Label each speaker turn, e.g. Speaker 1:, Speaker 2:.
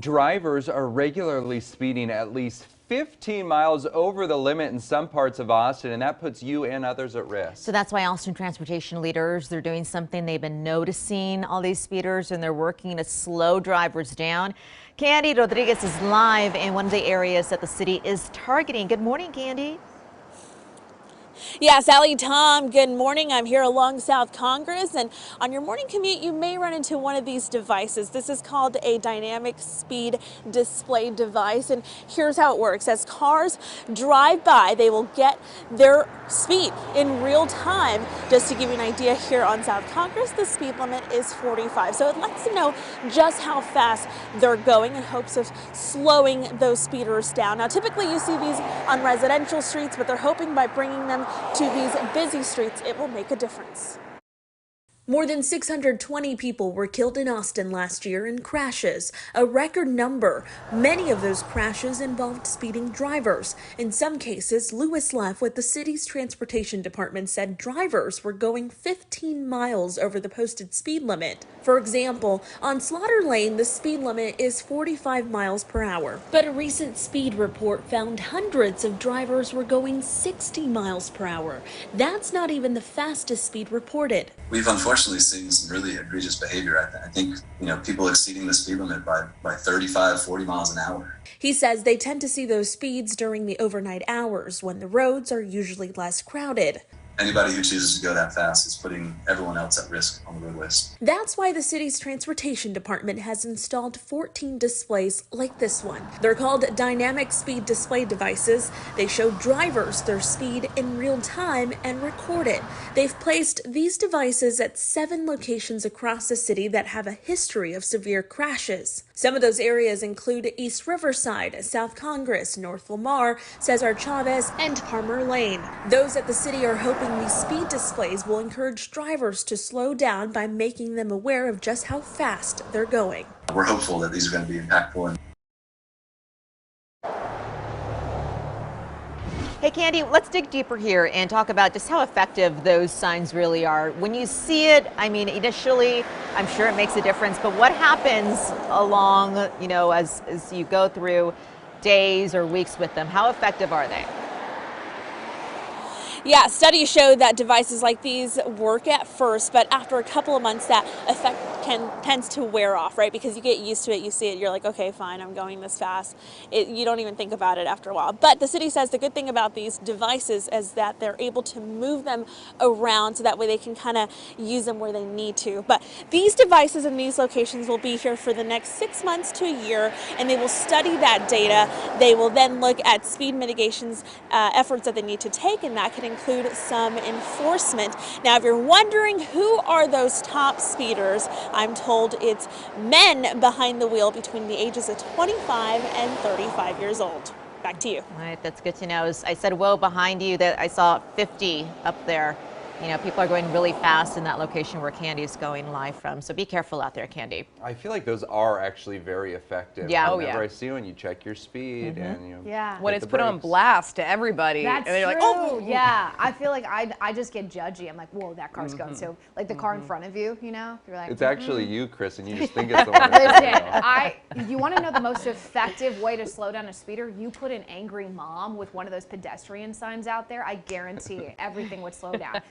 Speaker 1: Drivers are regularly speeding at least 15 miles over the limit in some parts of Austin, and that puts you and others at risk.
Speaker 2: So that's why Austin transportation leaders, they're doing something. They've been noticing all these speeders and they're working to slow drivers down. Candy Rodriguez is live in one of the areas that the city is targeting. Good morning, Candy.
Speaker 3: Yeah, Sally, Tom, good morning. I'm here along South Congress, and on your morning commute, you may run into one of these devices. This is called a dynamic speed display device, and here's how it works. As cars drive by, they will get their speed in real time. Just to give you an idea, here on South Congress, the speed limit is 45. So it lets them know just how fast they're going in hopes of slowing those speeders down. Now, typically you see these on residential streets, but they're hoping by bringing them to these busy streets, it will make a difference. More than 620 people were killed in Austin last year in crashes, a record number. Many of those crashes involved speeding drivers. In some cases, Lewis Leff with the city's transportation department said drivers were going 15 miles over the posted speed limit. For example, on Slaughter Lane, the speed limit is 45 miles per hour. But a recent speed report found hundreds of drivers were going 60 miles per hour. That's not even the fastest speed reported.
Speaker 4: We've unfortunately seen some really egregious behavior. I think, people exceeding the speed limit by 35, 40 miles an hour.
Speaker 3: He says they tend to see those speeds during the overnight hours when the roads are usually less crowded.
Speaker 4: Anybody who chooses to go that fast is putting everyone else at risk on the roadways.
Speaker 3: That's why the city's transportation department has installed 14 displays like this one. They're called dynamic speed display devices. They show drivers their speed in real time and record it. They've placed these devices at 7 locations across the city that have a history of severe crashes. Some of those areas include East Riverside, South Congress, North Lamar, Cesar Chavez, and Palmer Lane. Those at the city are hoping these speed displays will encourage drivers to slow down by making them aware of just how fast they're going.
Speaker 4: We're hopeful that these are going to be impactful.
Speaker 2: Hey, Candy, let's dig deeper here and talk about just how effective those signs really are. When you see it, I mean, initially, I'm sure it makes a difference, but what happens along, as you go through days or weeks with them? How effective are they?
Speaker 3: Yeah, studies show that devices like these work at first, but after a couple of months, that effect tends to wear off, right? Because you get used to it, you see it, you're like, okay, fine, I'm going this fast. You don't even think about it after a while. But the city says the good thing about these devices is that they're able to move them around so that way they can kind of use them where they need to. But these devices in these locations will be here for the next 6 months to a year, and they will study that data. They will then look at speed mitigations efforts that they need to take, and that can include some enforcement. Now, if you're wondering who are those top speeders, I'm told it's men behind the wheel between the ages of 25 and 35 years old. Back to you.
Speaker 2: All right, that's good to know. I said, whoa, behind you, that I saw 50 up there. People are going really fast in that location where Candy is going live from. So be careful out there, Candy.
Speaker 1: I feel like those are actually very effective.
Speaker 2: Yeah.
Speaker 1: Whenever I see one, you check your speed and
Speaker 5: when it's put on blast to everybody.
Speaker 6: That's
Speaker 5: and they're
Speaker 6: true.
Speaker 5: like, oh,
Speaker 6: yeah. I feel like I just get judgy. I'm like, whoa, that car's going. So like the car in front of you, you're like,
Speaker 1: it's actually you, Chris, and you just think it's the one.
Speaker 6: Listen, you want to know the most effective way to slow down a speeder? You put an angry mom with one of those pedestrian signs out there. I guarantee everything would slow down.